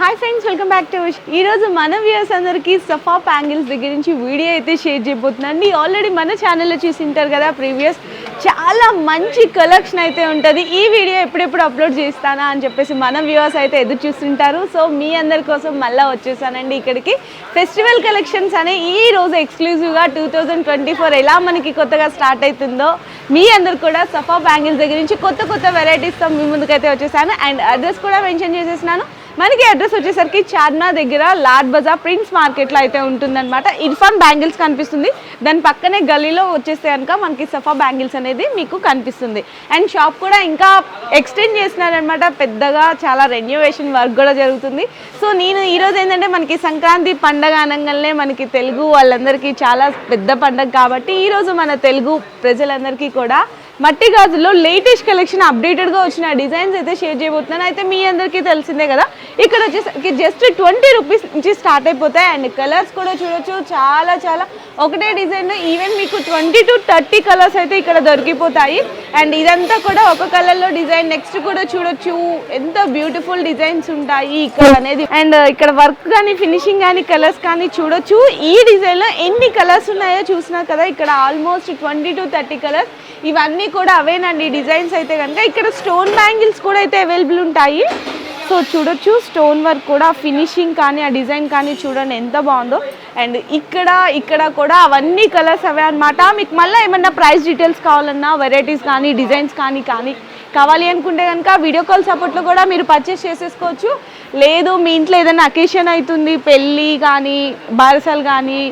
Hi friends, welcome back to ఈ రోజు మన వ్యూయర్స్ అందరికీ సఫా బ్యాంగిల్స్ దగ్గర నుంచి వీడియో అయితే షేర్ చేయబోతున్నాండి. ఆల్రెడీ మన ఛానల్లో చూసి ఉంటారు కదా, ప్రీవియస్ చాలా మంచి కలెక్షన్ అయితే ఉంటుంది. ఈ వీడియో ఎప్పుడెప్పుడు అప్లోడ్ చేస్తానా అని చెప్పేసి మన వ్యూయర్స్ అయితే ఎదురు చూస్తుంటారు. సో మీ అందరి కోసం మళ్ళీ వచ్చేసానండి ఇక్కడికి. ఫెస్టివల్ కలెక్షన్స్ అనే ఈ రోజు ఎక్స్క్లూజివ్గా 2024 ఎలా మనకి కొత్తగా స్టార్ట్ అవుతుందో మీ అందరు కూడా సఫా బ్యాంగిల్స్ దగ్గర నుంచి కొత్త వెరైటీస్తో మీ ముందుకైతే వచ్చేసాను. అండ్ అడ్రస్ కూడా మెన్షన్ చేసేసినాను. మనకి అడ్రస్ వచ్చేసరికి చార్మినార్ దగ్గర లాడ్ బజార్ ప్రిన్స్ మార్కెట్లో అయితే ఉంటుందన్నమాట. ఇర్ఫాన్ బ్యాంగిల్స్ కనిపిస్తుంది, దాని పక్కనే గల్లీలో వచ్చేస్తే కనుక మనకి సఫా బ్యాంగిల్స్ అనేది మీకు కనిపిస్తుంది. అండ్ షాప్ కూడా ఇంకా ఎక్స్టెండ్ చేస్తున్నారనమాట, పెద్దగా చాలా రెన్యువేషన్ వర్క్ కూడా జరుగుతుంది. సో నేను ఈరోజు ఏంటంటే మనకి సంక్రాంతి పండగ అనగానే మనకి తెలుగు వాళ్ళందరికీ చాలా పెద్ద పండగ కాబట్టి ఈరోజు మన తెలుగు ప్రజలందరికీ కూడా మట్టి గాజుల్లో లేటెస్ట్ కలెక్షన్ అప్డేటెడ్గా వచ్చిన డిజైన్స్ అయితే షేర్ చేయబోతున్నాను. అయితే మీ అందరికీ తెలిసిందే కదా, ఇక్కడ వచ్చేసరికి జస్ట్ 20 రూపీస్ నుంచి స్టార్ట్ అయిపోతాయి. అండ్ కలర్స్ కూడా చూడొచ్చు, చాలా ఒకటే డిజైన్లో ఈవెన్ మీకు 20 to 30 కలర్స్ అయితే ఇక్కడ దొరికిపోతాయి. అండ్ ఇదంతా కూడా ఒక కలర్లో డిజైన్, నెక్స్ట్ కూడా చూడొచ్చు ఎంత బ్యూటిఫుల్ డిజైన్స్ ఉంటాయి ఇక్కడ అనేది. అండ్ ఇక్కడ వర్క్ కానీ ఫినిషింగ్ కానీ కలర్స్ కానీ చూడొచ్చు. ఈ డిజైన్లో ఎన్ని కలర్స్ ఉన్నాయో చూసినారు కదా, ఇక్కడ ఆల్మోస్ట్ 20 to 30 కలర్స్. ఇవన్నీ కూడా అవేనండి డిజైన్స్ అయితే కనుక. ఇక్కడ స్టోన్ బ్యాంగిల్స్ కూడా అయితే అవైలబుల్ ఉంటాయి. సో చూడొచ్చు స్టోన్ వర్క్ కూడా, ఫినిషింగ్ కానీ ఆ డిజైన్ కానీ చూడండి ఎంత బాగుందో. అండ్ ఇక్కడ కూడా అవన్నీ కలర్స్ అవే అనమాట. మీకు మళ్ళీ ఏమన్నా ప్రైస్ డీటెయిల్స్ కావాలన్నా, వెరైటీస్ కానీ డిజైన్స్ కానీ కావాలి అనుకుంటే కనుక వీడియో కాల్ సపోర్ట్లో కూడా మీరు పర్చేస్ చేసేసుకోవచ్చు. లేదు మీ ఇంట్లో ఏదైనా అకేషన్ అవుతుంది, పెళ్ళి కానీ బారసాలు కానీ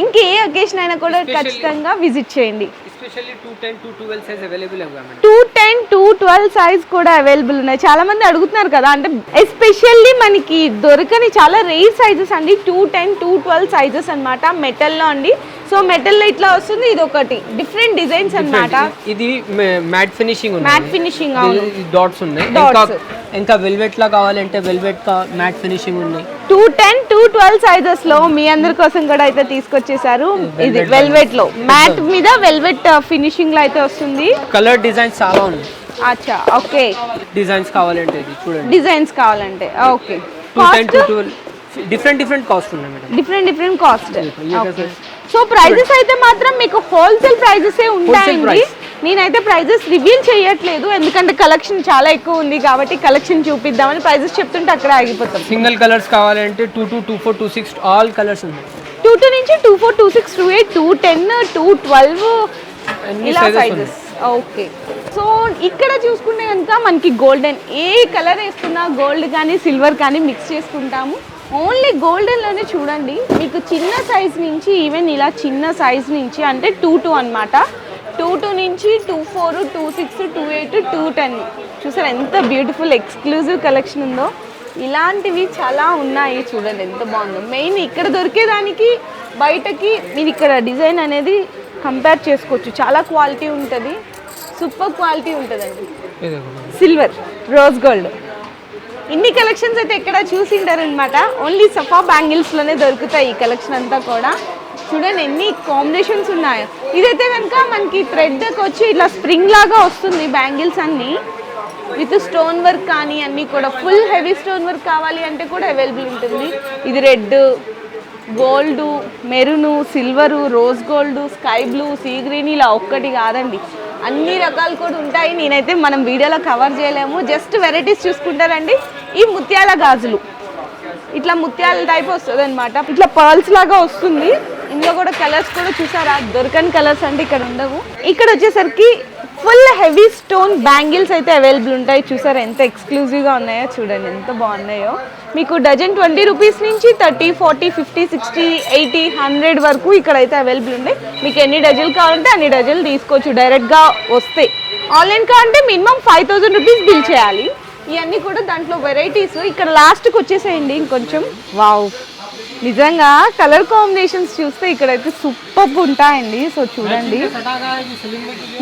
ఇంకే అకేషన్ అయినా కూడా ఖచ్చితంగా విజిట్ చేయండి. Especially 210 to 12 size available है मैम. 210 to 12 సైజ్ కూడా అవైలబుల్ ఉన్నాయి. చాలా మంది అడుగుతున్నారు కదా, అంటే ఎస్పెషల్లీ మనకి దొరకని చాలా రేర్ సైజెస్ అండి. 210 to 12 సైజెస్ అన్నమాట, మెటల్లో అండి. సో మెటల్లో ఇట్లా వస్తుంది, ఇది ఒకటి డిఫరెంట్ డిజైన్స్ అన్నమాట. ఇది మ్యాట్ ఫినిషింగ్ ఉంది, మ్యాట్ ఫినిషింగ్ డాట్స్ ఉన్నాయి. ఇంకా వెల్వెట్ లా కావాలంటే వెల్వెట్ కా మ్యాట్ ఫినిషింగ్ ఉంది. 210 to 12 సైజెస్ లో మీ అందరి కోసం కూడా అయితే తీసుకొచ్చేసారు. ఇది వెల్వెట్ లో మ్యాట్ మీద వెల్వెట్ ఫినిషింగ్ లో అయితే వస్తుంది. కలర్ డిజైన్స్ చాలా ఉన్నాయి. అచ్చా, ఓకే. డిజైన్స్ కావాలంటే ఇది చూడండి, డిజైన్స్ కావాలంటే ఓకే. 210 to 12 డిఫరెంట్ కాస్ట్ ఉన్నాయి madam, different cost. So prices అయితే మాత్రం మీకు హోల్సేల్ ప్రైజెస్ ఉంటాయండి. నేనైతే ప్రైజెస్ రివీల్ చేయట్లేదు, ఎందుకంటే కలెక్షన్ చాలా ఎక్కువ ఉంది కాబట్టి కలెక్షన్ చూపిద్దామని ప్రైజెస్ చెప్తుంటే అక్కడ ఆగిపోతాం. సింగిల్ కలర్స్ కావాలంటే 22, 24, 26 ఆల్ కలర్స్ ఉన్నాయి. 22 నుంచి 24, 26, 28, 210, 212 ఇలా సైజెస్. ఓకే. సో ఇక్కడ చూసుకుంటే కనుక మనకి గోల్డెన్, ఏ కలర్ వేసుకున్నా గోల్డ్ కానీ సిల్వర్ కానీ మిక్స్ చేసుకుంటాము. ఓన్లీ గోల్డెన్లోనే చూడండి, మీకు చిన్న సైజ్ నుంచి ఈవెన్ ఇలా చిన్న సైజ్ నుంచి అంటే 22 అనమాట. 22 నుంచి 24, 26, 28, 210 చూసారు ఎంత బ్యూటిఫుల్ ఎక్స్క్లూజివ్ కలెక్షన్ ఉందో. ఇలాంటివి చాలా ఉన్నాయి చూడండి ఎంత బాగుందో. మెయిన్ ఇక్కడ దొరికేదానికి బయటకి మీరు ఇక్కడ డిజైన్ అనేది కంపేర్ చేసుకోవచ్చు. చాలా క్వాలిటీ ఉంటుంది, సూపర్ క్వాలిటీ ఉంటుందండి. సిల్వర్, రోజ్ గోల్డ్, ఇన్ని కలెక్షన్స్ అయితే ఎక్కడ చూసింటారనమాట. ఓన్లీ సఫా బ్యాంగిల్స్లోనే దొరుకుతాయి ఈ కలెక్షన్ అంతా కూడా. చూడండి ఎన్ని కాంబినేషన్స్ ఉన్నాయో. ఇదైతే కనుక మనకి థ్రెడ్కి వచ్చి ఇట్లా స్ప్రింగ్ లాగా వస్తుంది బ్యాంగిల్స్ అన్నీ, విత్ స్టోన్ వర్క్ కానీ అన్నీ కూడా. ఫుల్ హెవీ స్టోన్ వర్క్ కావాలి అంటే కూడా అవైలబుల్ ఉంటుంది. ఇది red, gold, maroon, silver, rose gold, sky blue, sea green, ఇలా ఒక్కటి కాదండి అన్ని రకాలు కూడా ఉంటాయి. నేనైతే మనం వీడియోలో కవర్ చేయలేము, జస్ట్ వెరైటీస్ చూసుకుంటారండి. ఈ ముత్యాల గాజులు ఇట్లా ముత్యాల టైప్ వస్తుంది అనమాట, ఇట్లా పర్ల్స్ లాగా వస్తుంది. ఇందులో కూడా కలర్స్ కూడా చూసారా, దొరకని కలర్స్ అంటే ఇక్కడ ఉండవు. ఇక్కడ వచ్చేసరికి ఫుల్ హెవీ స్టోన్ బ్యాంగిల్స్ అయితే అవైలబుల్ ఉంటాయి. చూసారా ఎంత ఎక్స్క్లూజివ్గా ఉన్నాయో, చూడండి ఎంత బాగున్నాయో. మీకు డజన్ 20 రూపీస్ నుంచి 30, 40, 50, 60, 80, 100 వరకు ఇక్కడైతే అవైలబుల్ ఉంటాయి. మీకు ఎన్ని డజన్లు కావాలంటే అన్ని డజన్లు తీసుకోవచ్చు డైరెక్ట్గా వస్తే. ఆన్లైన్ కావాలంటే మినిమం 5000 రూపీస్ బిల్ చేయాలి. ఇవన్నీ కూడా దాంట్లో వెరైటీస్. ఇక్కడ లాస్ట్కి వచ్చేసేయండి ఇంకొంచెం. వావ్, నిజంగా కలర్ కాంబినేషన్స్ చూస్తే ఇక్కడైతే సూపర్ ఉంటాయండి. సో చూడండి,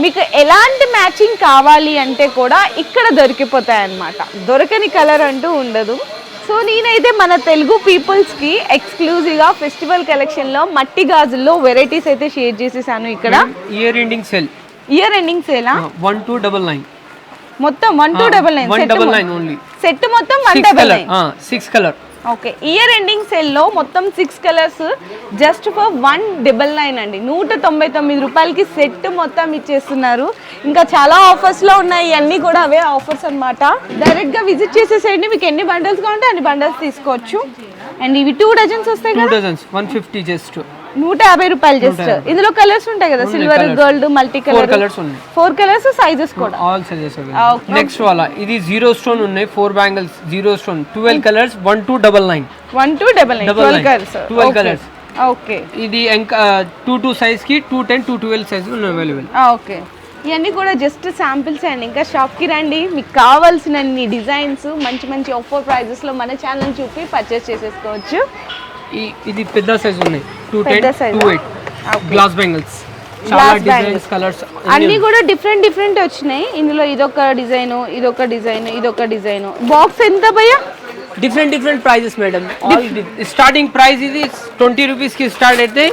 మీకు ఎలాంటి మ్యాచింగ్ కావాలి అంటే కూడా ఇక్కడ దొరికిపోతాయి అన్నమాట, దొరకని కలర్ అంటూ ఉండదు. సో నేనైతే మన తెలుగు పీపుల్స్కి ఎక్స్క్లూజివ్గా ఫెస్టివల్ కలెక్షన్లో మట్టి గాజుల్లో వెరైటీస్ అయితే షేర్ చేసేసాను. ఇక్కడ ఇయర్ ఎండింగ్ సేలా 1299 మొత్తం 1299 ఓన్లీ సెట్ మొత్తం 199 6 కలర్ ఓకే, ఇయర్ ఎండింగ్ సెల్లో మొత్తం 6 కలర్స్ జస్ట్ ఫర్ 199 అండి. 199 రూపాయలకి సెట్ మొత్తం ఇచ్చేస్తున్నారు. ఇంకా చాలా ఆఫర్స్లో ఉన్నాయి, అన్నీ కూడా అవే ఆఫర్స్ అనమాట. డైరెక్ట్గా విజిట్ చేసేసేయండి, మీకు ఎన్ని బండల్స్ కావాలంటే అన్ని బండల్స్ తీసుకోవచ్చు. అండ్ ఇవి 2 డజన్స్ వస్తాయి కదా, 150 జస్ట్ 150 రూపాయలు జస్ట్. ఇందులో కలర్స్ ఉంటాయి కదా, silver, gold, multi colour. 4 colours, sizes కూడా ఆల్ సైజెస్. నెక్స్ట్ వాలా ఇది 0 స్టోన్ ఉన్నాయి, 4 bangles 0 stone, 12 colours, 1299. 1299 12 colours. Okay, ఇది ఇంకా 22 సైజ్ కి 210 212 సైజ్ ఉన్నాయి అవైలబుల్. ఓకే, ఇవన్నీ కూడా జస్ట్ శాంపిల్స్ అండి. ఇంకా షాప్కి రండి, మీకు కావాల్సిన డిజైన్స్ మంచి మంచి ఆఫర్ ప్రైజెస్లో మన ఛానల్ చూపి పర్చేస్ చేసేసుకోవచ్చు. ఇది పెద్ద సైజ్ ఉన్నాయి, 210 28 గ్లాస్ బ్యాంగిల్స్, చాలా డిజైన్స్, కలర్స్ అన్ని కూడా డిఫరెంట్ వచ్చినాయి. ఇందులో ఇదొక డిజైన్, ఇదొక డిజైన్, ఇదొక డిజైన్. బాక్స్ ఎంత భయ్యా? Different prices madam. Starting price ఇది 20 రూపీస్ కి స్టార్ట్ అయితే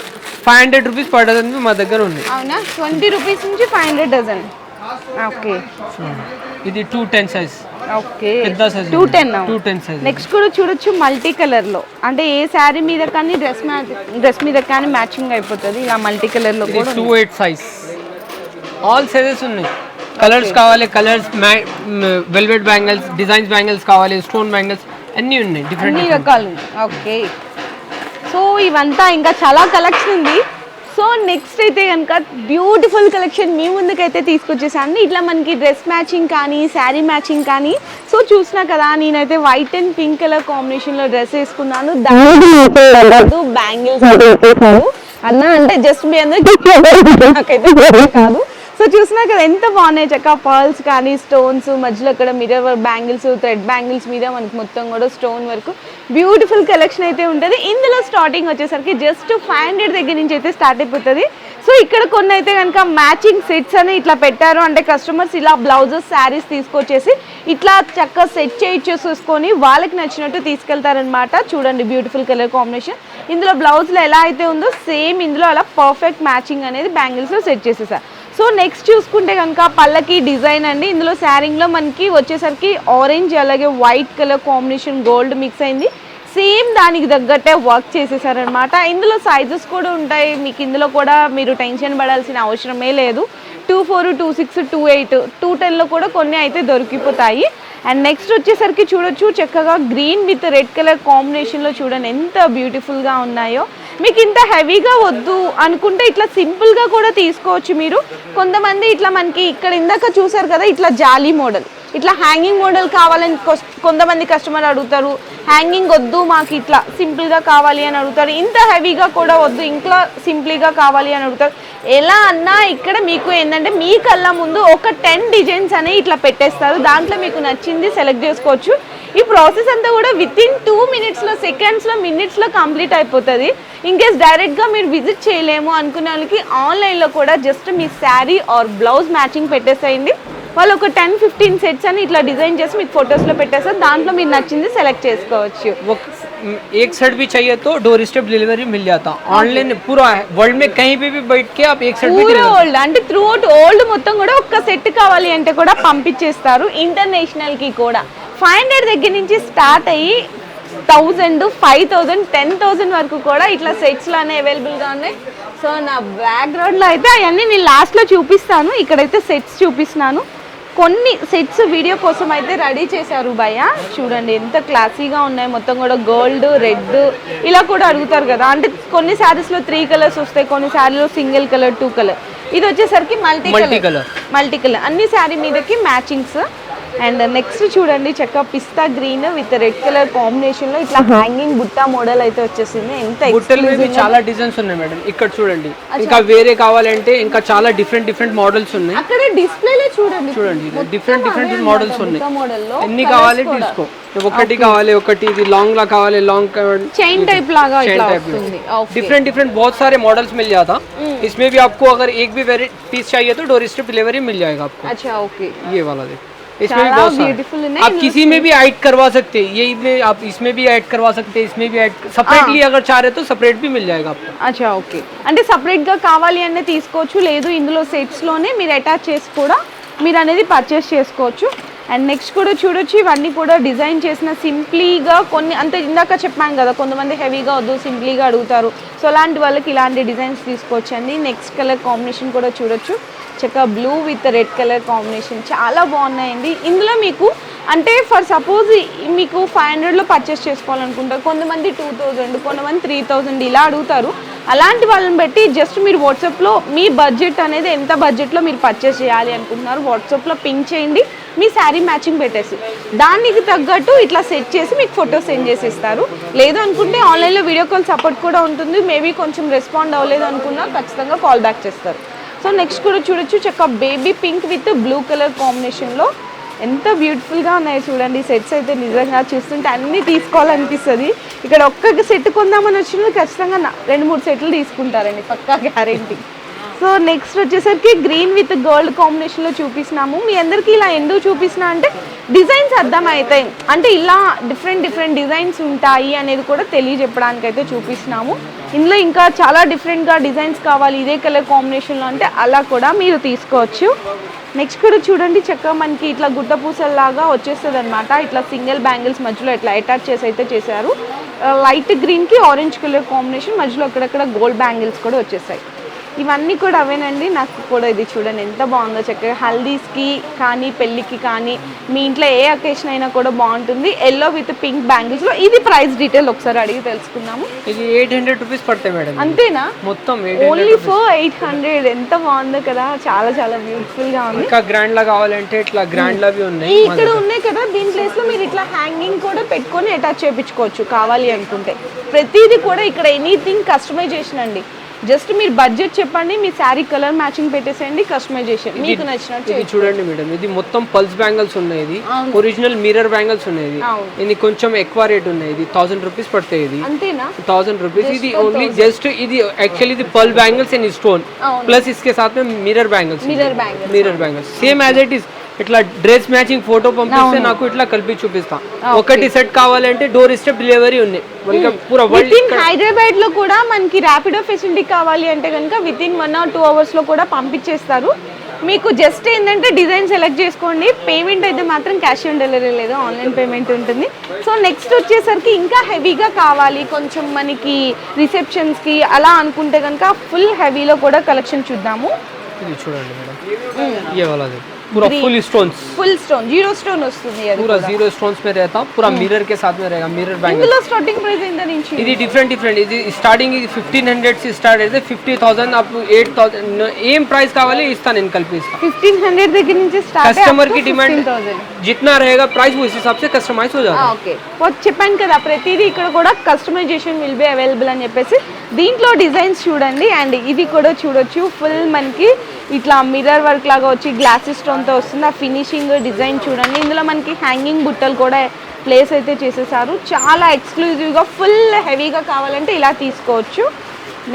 500 రూపీస్ పర్ డజన్ మా దగ్గర ఉంది. అవునా, 20 రూపీస్ నుంచి 500 డజన్. ఓకే, ఇది 210 సైజ్. ఓకే, పెద్ద సైజ్ 210 సైజ్. నెక్స్ట్ కూడా చూడొచ్చు మల్టీ కలర్ లో, అంటే ఏ శారీ మీద కానీ డ్రెస్ మీద కానీ మ్యాచింగ్ అయిపోతుంది. ఇలా మల్టీ కలర్ లో కూడా 28 సైజ్. ఆల్ సైజెస్ ఉన్నాయి. కలర్స్ కావాలి, colours, velvet bangles, designs bangles కావాలి, స్టోన్ బ్యాంగిల్స్ అన్నీ ఉన్నాయి, అన్ని రకాలు. ఓకే, సో ఇవంతా ఇంకా చాలా కలెక్షన్ ఉంది. సో నెక్స్ట్ అయితే కనుక బ్యూటిఫుల్ కలెక్షన్ మీ ముందుకైతే తీసుకొచ్చేసాను. ఇట్లా మనకి డ్రెస్ మ్యాచింగ్ కానీ, శారీ మ్యాచింగ్ కానీ. సో చూసినా కదా, నేనైతే వైట్ అండ్ పింక్ కలర్ కాంబినేషన్లో డ్రెస్ వేసుకున్నాను. దాంట్లో బ్యాంగిల్స్ అన్న అంటే జస్ట్ మీ అందరికీ నాకైతే కాదు. సో చూసినా కదా ఎంత బాగున్నాయి చక్క, పర్ల్స్ కానీ, స్టోన్స్ మధ్యలో ఇక్కడ mirror work bangles, thread bangles మీద మనకి మొత్తం కూడా స్టోన్ వర్క్, బ్యూటిఫుల్ కలెక్షన్ అయితే ఉంటుంది. ఇందులో స్టార్టింగ్ వచ్చేసరికి జస్ట్ 500 దగ్గర నుంచి అయితే స్టార్ట్ అయిపోతుంది. సో ఇక్కడ కొన్ని అయితే కనుక మ్యాచింగ్ సెట్స్ అని ఇట్లా పెట్టారు, అంటే కస్టమర్స్ ఇలా బ్లౌజెస్, శారీస్ తీసుకొచ్చేసి ఇట్లా చక్కగా సెట్ చేయించేసుకొని వాళ్ళకి నచ్చినట్టు తీసుకెళ్తారనమాట. చూడండి బ్యూటిఫుల్ కలర్ కాంబినేషన్. ఇందులో బ్లౌజ్లో ఎలా అయితే ఉందో సేమ్ ఇందులో అలా పర్ఫెక్ట్ మ్యాచింగ్ అనేది బ్యాంగిల్స్లో సెట్ చేసేసారు. సో నెక్స్ట్ చూసుకుంటే కనుక పల్లకి డిజైన్ అండి. ఇందులో శారీలో మనకి వచ్చేసరికి ఆరెంజ్ అలాగే white colour combination gold mix అయింది. సేమ్ దానికి తగ్గట్టే వర్క్ చేసేసారనమాట. ఇందులో సైజెస్ కూడా ఉంటాయి మీకు. ఇందులో కూడా మీరు టెన్షన్ పడాల్సిన అవసరమే లేదు. 24, 26, 28, 210లో కూడా కొన్ని అయితే దొరికిపోతాయి. అండ్ నెక్స్ట్ వచ్చేసరికి చూడొచ్చు చక్కగా గ్రీన్ విత్ రెడ్ కలర్ కాంబినేషన్లో చూడండి ఎంత బ్యూటిఫుల్గా ఉన్నాయో. మీకు ఇంత హెవీగా వద్దు అనుకుంటే ఇట్లా సింపుల్గా కూడా తీసుకోవచ్చు మీరు. కొంతమంది ఇట్లా మనకి ఇక్కడ ఇందాక చూసారు కదా, ఇట్లా జాలీ మోడల్, ఇట్లా హ్యాంగింగ్ మోడల్ కావాలని కొంతమంది కస్టమర్ అడుగుతారు. హ్యాంగింగ్ వద్దు మాకు ఇట్లా సింపుల్గా కావాలి అని అడుగుతారు. ఇంత హెవీగా కూడా వద్దు, ఇంకా సింపుల్గా కావాలి అని అడుగుతారు. ఎలా అన్నా ఇక్కడ మీకు ఏంటంటే మీ కళ్ళ ముందు ఒక 10 డిజైన్స్ అనేవి ఇట్లా పెట్టేస్తారు. దాంట్లో మీకు నచ్చింది సెలెక్ట్ చేసుకోవచ్చు. ఈ ప్రాసెస్ అంతా కూడా వితిన్ 2 మినిట్స్లో, సెకండ్స్లో, మినిట్స్లో కంప్లీట్ అయిపోతుంది. ఇన్కేస్ డైరెక్ట్గా మీరు విజిట్ చేయలేము అనుకునే వాళ్ళకి ఆన్లైన్లో కూడా just me sari are blouse matching పెట్టేసేయండి. వాళ్ళు ఒక 10-15 సెట్స్ అని ఇట్లా డిజైన్ చేసి మీకు ఫొటోస్లో పెట్టేస్తారు. దాంట్లో మీరు నచ్చింది సెలెక్ట్ చేసుకోవచ్చు. एक सेट भी चाहिए तो डोर स्टेप डिलीवरी मिल जाता. ऑनलाइन पूरा वर्ल्ड में कहीं पे भी बैठ के आप एक सेट भी ఓల్డ్ అంటే త్రూ అవుట్ ఓల్డ్ మొత్తం కూడా ఒక్క సెట్ కావాలి అంటే కూడా పంపించేస్తారు. ఇంటర్నేషనల్ కి కూడా 500 దగ్గర నుంచి స్టార్ట్ అయ్యి 1000, 5000, 10,000 వరకు కూడా ఇట్లా సెట్స్ లానే అవైలబుల్ గా ఉన్నాయి. సో నా బ్యాక్గ్రౌండ్ లో అయితే అవన్నీ నేను లాస్ట్ లో చూపిస్తాను. ఇక్కడైతే సెట్స్ చూపిస్తున్నాను. కొన్ని సెట్స్ వీడియో కోసం అయితే రెడీ చేశారు భయ్య. చూడండి ఎంత క్లాసీగా ఉన్నాయి. మొత్తం కూడా గోల్డ్, రెడ్ ఇలా కూడా అడుగుతారు కదా. అంటే కొన్ని శారీస్లో 3 కలర్స్ వస్తాయి, కొన్ని శారీలో సింగిల్ కలర్, 2 కలర్. ఇది వచ్చేసరికి మల్టీ కలర్ అన్ని శారీ మీదకి మ్యాచింగ్స్. అండ్ నెక్స్ట్ చూడండి చక్కగా పిస్తా green with red colour combination లో ఇట్లా హ్యాంగింగ్ బుట్టా మోడల్ అయితే వచ్చేసింది. ఎంత ఎక్స్క్లూజివ్, చాలా డిజైన్స్ ఉన్నాయి మేడం. ఇక్కడ చూడండి, ఇంకా వేరే కావాలంటే ఇంకా చాలా డిఫరెంట్ మోడల్స్ ఉన్నాయి. అక్కడ డిస్ప్లేలో చూడండి డిఫరెంట్ మోడల్స్ ఉన్నాయి. ఎన్ని కావాలి తీసుకో. ఒకటి కావాలి, ఒకటి ఇది లాంగ్ లా కావాలి, లాంగ్ चेन टाइप लागा इतना वस्तुंदी. डिफरेंट बहुत सारे मॉडल्स मिल जाता. इसमें भी आपको अगर एक भी पीस चाहिए तो डोर स्टेप डिलीवरी मिल जाएगा आपको. अच्छा ओके, ये वाला देखो, इसमें भी बहुत ब्यूटीफुल है. आप किसी में भी ऐड करवा सकते हैं. ये में आप इसमें भी ऐड करवा सकते हैं, इसमें भी ऐड सेपरेटली अगर चाह रहे तो सेपरेट भी मिल जाएगा आपको. अच्छा ओके, అంటే సెపరేట్ గా కావాలి అంటే తీసుకోవచ్చు. లేదు ఇందులో సెట్స్ లోనే మీరు అటాచ్ చేసి కూడా మీరు అనేది పర్చేస్ చేసుకోవచ్చు. అండ్ నెక్స్ట్ కూడా చూడొచ్చు, ఇవన్నీ కూడా డిజైన్ చేసిన సింప్లీగా కొన్ని, అంతే ఇందాక చెప్పాను కదా కొంతమంది హెవీగా వద్దు సింప్లీగా అడుగుతారు, సో అలాంటి వాళ్ళకి ఇలాంటి డిజైన్స్ తీసుకోవచ్చండి. నెక్స్ట్ కలర్ కాంబినేషన్ కూడా చూడొచ్చు, చక్కగా blue with red colour combination చాలా బాగున్నాయండి. ఇందులో మీకు అంటే ఫర్ సపోజ్ మీకు 500లో పర్చేస్ చేసుకోవాలనుకుంటారు, కొంతమంది 2000, కొంతమంది 3000 ఇలా అడుగుతారు. అలాంటి వాళ్ళని బట్టి జస్ట్ మీరు వాట్సాప్లో మీ బడ్జెట్ అనేది ఎంత బడ్జెట్లో మీరు పర్చేస్ చేయాలి అనుకుంటున్నారు వాట్సాప్లో పింక్ చేయండి, మీ శారీ మ్యాచింగ్ పెట్టేసి దానికి తగ్గట్టు ఇట్లా సెట్ చేసి మీకు ఫోటో సెండ్ చేసి ఇస్తారు. లేదు అనుకుంటే ఆన్లైన్లో వీడియో కాల్ సపోర్ట్ కూడా ఉంటుంది, మేబీ కొంచెం రెస్పాండ్ అవ్వలేదు అనుకున్నా ఖచ్చితంగా కాల్ బ్యాక్ చేస్తారు. సో నెక్స్ట్ కూడా చూడొచ్చు, చక్కగా baby pink with blue colour కాంబినేషన్లో ఎంత బ్యూటిఫుల్గా ఉన్నాయి చూడండి. సెట్స్ అయితే నిజంగా చూస్తుంటే అన్నీ తీసుకోవాలనిపిస్తుంది. ఇక్కడ ఒక్క సెట్ కొందామని వచ్చిన ఖచ్చితంగా 2-3 సెట్లు తీసుకుంటారండి పక్కా గ్యారెంటీ. సో నెక్స్ట్ వచ్చేసరికి గ్రీన్ విత్ గోల్డ్ కాంబినేషన్లో చూపిస్తున్నాము. మీ అందరికీ ఇలా ఎందుకు చూపిస్తున్నా అంటే డిజైన్స్ అర్థమవుతాయి, అంటే ఇలా డిఫరెంట్ డిజైన్స్ ఉంటాయి అనేది కూడా తెలియజెప్పడానికి అయితే చూపిస్తున్నాము. ఇందులో ఇంకా చాలా డిఫరెంట్గా డిజైన్స్ కావాలి ఇదే కలర్ కాంబినేషన్లో అంటే అలా కూడా మీరు తీసుకోవచ్చు. నెక్స్ట్ కూడా చూడండి, చక్కగా మనకి ఇట్లా గుట్ట పూసల్లాగా వచ్చేస్తుంది అనమాట. ఇట్లా సింగిల్ బ్యాంగిల్స్ మధ్యలో ఇట్లా అటాచ్ చేసి అయితే చేశారు. లైట్ గ్రీన్కి ఆరెంజ్ కలర్ కాంబినేషన్, మధ్యలో అక్కడక్కడ గోల్డ్ బ్యాంగిల్స్ కూడా వచ్చేసాయి. ఇవన్నీ కూడా అవేనండి. నాకు కూడా ఇది చూడండి ఎంత బాగుందో, చక్కగా హల్దీస్కి కానీ పెళ్ళికి కానీ మీ ఇంట్లో ఏ అకేషన్ అయినా కూడా బాగుంటుంది. ఎల్లో విత్ పింక్ బ్యాంగిల్స్లో. ఇది ప్రైస్ డీటెయిల్ ఒకసారి అడిగి తెలుసుకుందాము. ఇది 800 రూపీస్ పడతాయి మేడం. అంతేనా? మొత్తం ఓన్లీ ఫర్ 800. ఎంత బాగుందో కదా, చాలా చాలా బ్యూటిఫుల్ గా ఉంది. ఇంకా గ్రాండ్ లా కావాలంటే ఇట్లా గ్రాండ్ లావి ఉన్నాయి ఇక్కడ ఉన్నాయి కదా. దీని ప్లేస్ లో మీరు ఇట్లా హ్యాంగింగ్ కూడా పెట్టుకొని అటాచ్ చేయించుకోవచ్చు కావాలి అనుకుంటే. ప్రతిదీ కూడా ఇక్కడ ఎనీథింగ్ కస్టమైజేషన్ అండి. జస్ట్ మీరు బడ్జెట్ చెప్పండి, మీ శారీ కలర్ మ్యాచింగ్ పెట్టేసేయండి, కస్టమైజేషన్ మీకు నచ్చినట్టు. ఇది చూడండి మేడం, ఇది మొత్తం పల్స్ బ్యాంగిల్స్ ఉన్నాయి, ఇది ఒరిజినల్ మిర్రర్ బ్యాంగిల్స్ ఉన్నాయి. ఇది కొంచెం ఎక్కువ రేట్ ఉన్నాయి, ఇది 1000 రూపీస్ పడతాయి. ఇది అంతేనా? 1000 రూపీస్. ఇది ఓన్లీ జస్ట్ ఇది యాక్చుअली ఇది పల్ బ్యాంగిల్స్ అండ్ స్టోన్ ప్లస్ इसके साथ में mirror bangles same as it is. ఇట్లా డ్రెస్ మ్యాచింగ్ ఫోటో పంపిస్తే నాకు ఇట్లా కలిపి చూపిస్తా. ఒకటి సెట్ కావాలంటే డోర్ స్టెప్ డెలివరీ ఉన్నాయి. హైదరాబాద్ లో కూడా మనకి ర్యాపిడో ఫెసిలిటీ కావాలి అంటే కనుక విత్ ఇన్ 1 or 2 hours లో కూడా పంపించేస్తారు. మీకు జస్ట్ ఏంటంటే డిజైన్ సెలెక్ట్ చేసుకోండి. పేమెంట్ అయితే మాత్రం క్యాష్ ఆన్ డెలివరీ లేదు, ఆన్లైన్ పేమెంట్ ఉంటుంది. సో నెక్స్ట్ వచ్చేసరికి ఇంకా హెవీగా కావాలి కొంచెం మనకి రిసెప్షన్స్కి అలా అనుకుంటే కనుక ఫుల్ హెవీలో కూడా కలెక్షన్ చూద్దాము. ఇది చూడండి మేడం, ये वाला पूरा फुल स्टोन जीरो स्टोन వస్తుంది. అది पूरा जीरो स्टोन्स में रहता, पूरा मिरर के साथ में रहेगा. Mirror bangle. ఇందులో స్టార్టింగ్ ప్రైస్ ఎంత నుంచి? ఇది డిఫరెంట్ ఇది స్టార్టింగ్ ఇది 1500 से స్టార్ట్ అయితే 50,000 అప్ 8,000 ఏం ప్రైస్ కావాలి ఇస్తాను నేను కలిపి ఇస్తాను. 1500 దగ్గర నుంచి స్టార్ట్. కస్టమర్ की डिमांड जितना रहेगा प्राइस उस हिसाब से कस्टमाइज हो जाता है. ఓకే, చెప్పాను కదా ప్రతిదీ ఇక్కడ కూడా కస్టమైజేషన్ విల్ బి అవైలబుల్ అని చెప్పేసి. దీంట్లో డిజైన్స్ చూడండి, అండ్ ఇది కూడా చూడొచ్చు. ఫుల్ మనకి ఇట్లా మిర్రర్ వర్క్ లాగా వచ్చి గ్లాసీ స్టోన్తో వస్తుంది. ఆ ఫినిషింగ్ డిజైన్ చూడండి. ఇందులో మనకి హ్యాంగింగ్ బుట్టలు కూడా ప్లేస్ అయితే చేసేసారు. చాలా ఎక్స్క్లూజివ్గా ఫుల్ హెవీగా కావాలంటే ఇలా తీసుకోవచ్చు.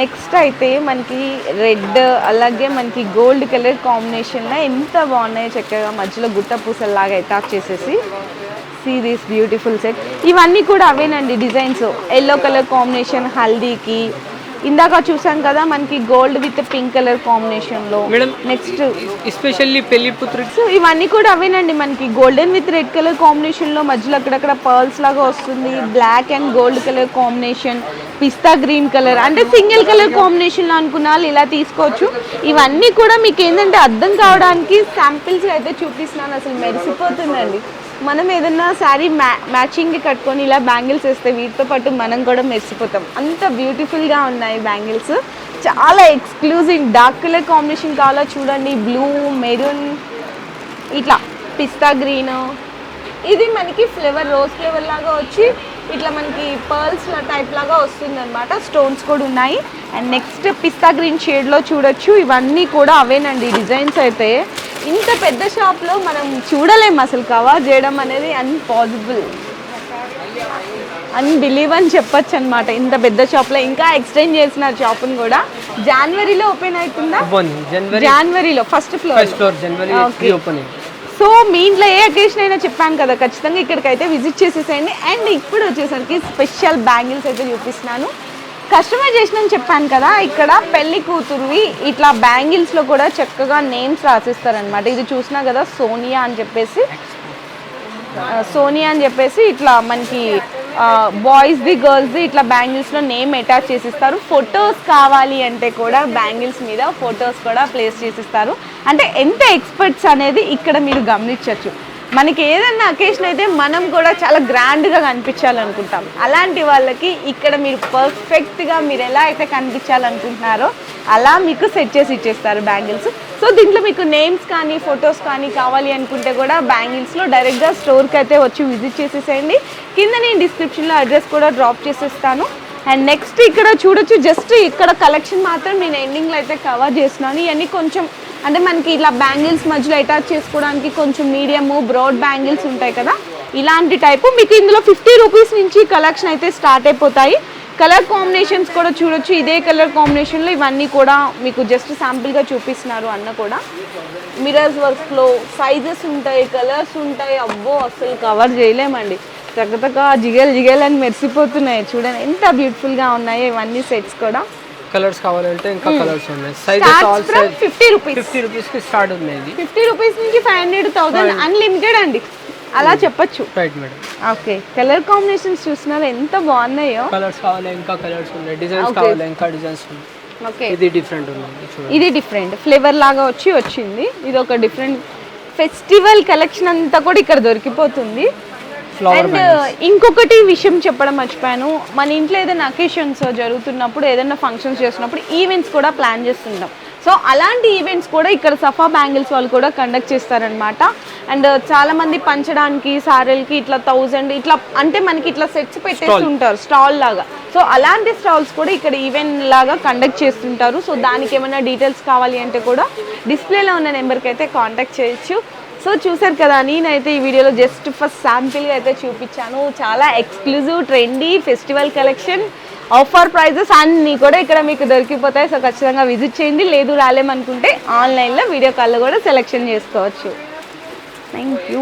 నెక్స్ట్ అయితే మనకి రెడ్ అలాగే మనకి గోల్డ్ కలర్ కాంబినేషన్లో ఎంత బాగున్నాయో చక్కగా మధ్యలో గుట్ట పూసల్లాగా అటాచ్ చేసేసి. See this beautiful set. ఇవన్నీ కూడా అవేనండి డిజైన్స్. ఎల్లో కలర్ కాంబినేషన్ హల్దీకి, ఇందాక చూసాం కదా మనకి gold with pink colour combination లో. నెక్స్ట్ ఎస్పెషల్లీ పెళ్లి పుత్ర. సో ఇవన్నీ కూడా అవేనండి మనకి golden with red colour combination లో మధ్యలో అక్కడక్కడ పర్ల్స్ లాగా వస్తుంది. Black and gold colour combination, pista green colour, అంటే సింగిల్ కలర్ కాంబినేషన్ లో అనుకున్న వాళ్ళు ఇలా తీసుకోవచ్చు. ఇవన్నీ కూడా మీకు ఏంటంటే అర్థం కావడానికి శాంపిల్స్ అయితే చూపిస్తున్నాను. అసలు మెరిసిపోతుందండి. మనం ఏదన్నా శారీ మ్యాచింగ్కి కట్టుకొని ఇలా బ్యాంగిల్స్ వేస్తే వీటితో పాటు మనం కూడా మెరిసిపోతాం. అంత బ్యూటిఫుల్గా ఉన్నాయి బ్యాంగిల్స్. చాలా ఎక్స్క్లూజివ్. డార్క్ కలర్ కాంబినేషన్ కావాలో చూడండి, బ్లూ, మెరూన్, ఇట్లా పిస్తా గ్రీన్. ఇది మనకి ఫ్లేవర్ రోజ్ ఫ్లేవర్ లాగా వచ్చి ఇట్లా మనకి పర్ల్స్ టైప్ లాగా వస్తుంది అనమాట. స్టోన్స్ కూడా ఉన్నాయి. అండ్ నెక్స్ట్ పిస్తా గ్రీన్ షేడ్లో చూడొచ్చు. ఇవన్నీ కూడా అవేనండి డిజైన్స్. అయితే ఇంత పెద్ద షాప్లో మనం చూడలేము, అసలు కవర్ చేయడం అనేది అన్పాసిబుల్, అన్బిలీవ్ అని చెప్పొచ్చు అనమాట. ఇంత పెద్ద షాప్లో ఇంకా ఎక్స్టెండ్ చేసిన షాప్ని కూడా. జనవరిలో ఓపెన్ అవుతుందా? జనవరిలో ఫస్ట్ ఫ్లోర్ జనవరి ఓపెనింగ్. సో మీ ఇంట్లో ఏ అకేషన్ అయినా చెప్పాను కదా, ఖచ్చితంగా ఇక్కడికైతే విజిట్ చేసేసేయండి. అండ్ ఇప్పుడు వచ్చేసరికి స్పెషల్ బ్యాంగిల్స్ అయితే చూపిస్తున్నాను. కస్టమైజేషన్ అని చెప్పాను కదా, ఇక్కడ పెళ్లి కూతురువి ఇట్లా బ్యాంగిల్స్లో కూడా చక్కగా నేమ్స్ రాసిస్తారనమాట. ఇది చూసినా కదా సోనియా అని చెప్పేసి సోనియా అని చెప్పేసి ఇట్లా మనకి బాయ్స్ది గర్ల్స్ది ఇట్లా బ్యాంగిల్స్లో నేమ్ అటాచ్ చేసిస్తారు. ఫొటోస్ కావాలి అంటే కూడా బ్యాంగిల్స్ మీద ఫొటోస్ కూడా ప్లేస్ చేసిస్తారు. అంటే ఎంత ఎక్స్పర్ట్స్ అనేది ఇక్కడ మీరు గమనించవచ్చు. మనకి ఏదన్నా అకేషన్ అయితే మనం కూడా చాలా గ్రాండ్గా కనిపించాలనుకుంటాం. అలాంటి వాళ్ళకి ఇక్కడ మీరు పర్ఫెక్ట్గా మీరు ఎలా అయితే కనిపించాలనుకుంటున్నారో అలా మీకు సెట్ చేసి ఇచ్చేస్తారు బ్యాంగిల్స్. సో దీంట్లో మీకు నేమ్స్ కానీ ఫొటోస్ కానీ కావాలి అనుకుంటే కూడా బ్యాంగిల్స్లో డైరెక్ట్గా స్టోర్కి అయితే వచ్చి విజిట్ చేసేసేయండి. కింద నేను డిస్క్రిప్షన్లో అడ్రస్ కూడా డ్రాప్ చేసేస్తాను. అండ్ నెక్స్ట్ ఇక్కడ చూడొచ్చు, జస్ట్ ఇక్కడ కలెక్షన్ మాత్రం నేను ఎండింగ్లో అయితే కవర్ చేస్తున్నాను. ఇవన్నీ కొంచెం అంటే మనకి ఇలా బ్యాంగిల్స్ మధ్యలో అటాచ్ చేసుకోవడానికి కొంచెం మీడియము బ్రాడ్ బ్యాంగిల్స్ ఉంటాయి కదా, ఇలాంటి టైపు మీకు ఇందులో 50 రూపీస్ నుంచి కలెక్షన్ అయితే స్టార్ట్ అయిపోతాయి. కలర్ కాంబినేషన్స్ కూడా చూడొచ్చు. ఇదే కలర్ కాంబినేషన్లో ఇవన్నీ కూడా మీకు జస్ట్ శాంపుల్గా చూపిస్తున్నారు అన్న కూడా. మిరర్స్ వర్క్లో సైజెస్ ఉంటాయి, కలర్స్ ఉంటాయి. అబ్బో అసలు కవర్ చేయలేమండి. చక్కగా జిగేల్ జిగేల్ అని మెరిసిపోతున్నాయి. చూడండి ఎంత బ్యూటిఫుల్గా ఉన్నాయో ఇవన్నీ సెట్స్ కూడా. కలర్స్ కావాలంటే ఇంకా కలర్స్ ఉన్నాయి. Sizes all size 50 rupees 50 rupees కి స్టార్ట్ ఉంది. 50 రూపీస్ నుంచి 500, 1000 అన్లిమిటెడ్ అండి, అలా చెప్పొచ్చు. Right madam. Okay, colour combinations చూస్తున్నారు ఎంత బాగున్నాయో. కలర్స్ కావాలి ఇంకా కలర్స్ ఉన్నాయి, డిజైన్స్ కావాలి ఇంకా డిజైన్స్ ఉన్నాయి. ఓకే, ఇది డిఫరెంట్ ఉంది చూడండి. ఇది డిఫరెంట్ ఫ్లేవర్ లాగా వచ్చింది. ఇది ఒక డిఫరెంట్ ఫెస్టివల్ కలెక్షన్ అంతా కూడా ఇక్కడ దొరికిపోతుంది. అండ్ ఇంకొకటి విషయం చెప్పడం మర్చిపోయాను, మన ఇంట్లో ఏదైనా అకేషన్స్ జరుగుతున్నప్పుడు ఏదైనా ఫంక్షన్స్ చేస్తున్నప్పుడు ఈవెంట్స్ కూడా ప్లాన్ చేస్తుంటాం. సో అలాంటి ఈవెంట్స్ కూడా ఇక్కడ సఫా బ్యాంగిల్స్ వాళ్ళు కూడా కండక్ట్ చేస్తారనమాట. అండ్ చాలా మంది పంచడానికి సారెలకి ఇట్లా 1000 ఇట్లా అంటే మనకి ఇట్లా సెట్స్ పెట్టేస్తుంటారు స్టాల్ లాగా. సో అలాంటి స్టాల్స్ కూడా ఇక్కడ ఈవెంట్ లాగా కండక్ట్ చేస్తుంటారు. సో దానికి ఏమైనా డీటెయిల్స్ కావాలి అంటే కూడా డిస్ప్లేలో ఉన్న నెంబర్కి అయితే కాంటాక్ట్ చేయొచ్చు. సో చూసారు కదా, నేనైతే ఈ వీడియోలో జస్ట్ ఫస్ట్ శాంపిల్గా అయితే చూపించాను. చాలా exclusive trendy festival collection, offer prices అన్నీ కూడా ఇక్కడ మీకు దొరికిపోతాయి. సో ఖచ్చితంగా విజిట్ చేయండి. లేదు రాలేమనుకుంటే ఆన్లైన్లో వీడియో కాల్లో కూడా సెలెక్షన్ చేసుకోవచ్చు. Thank you.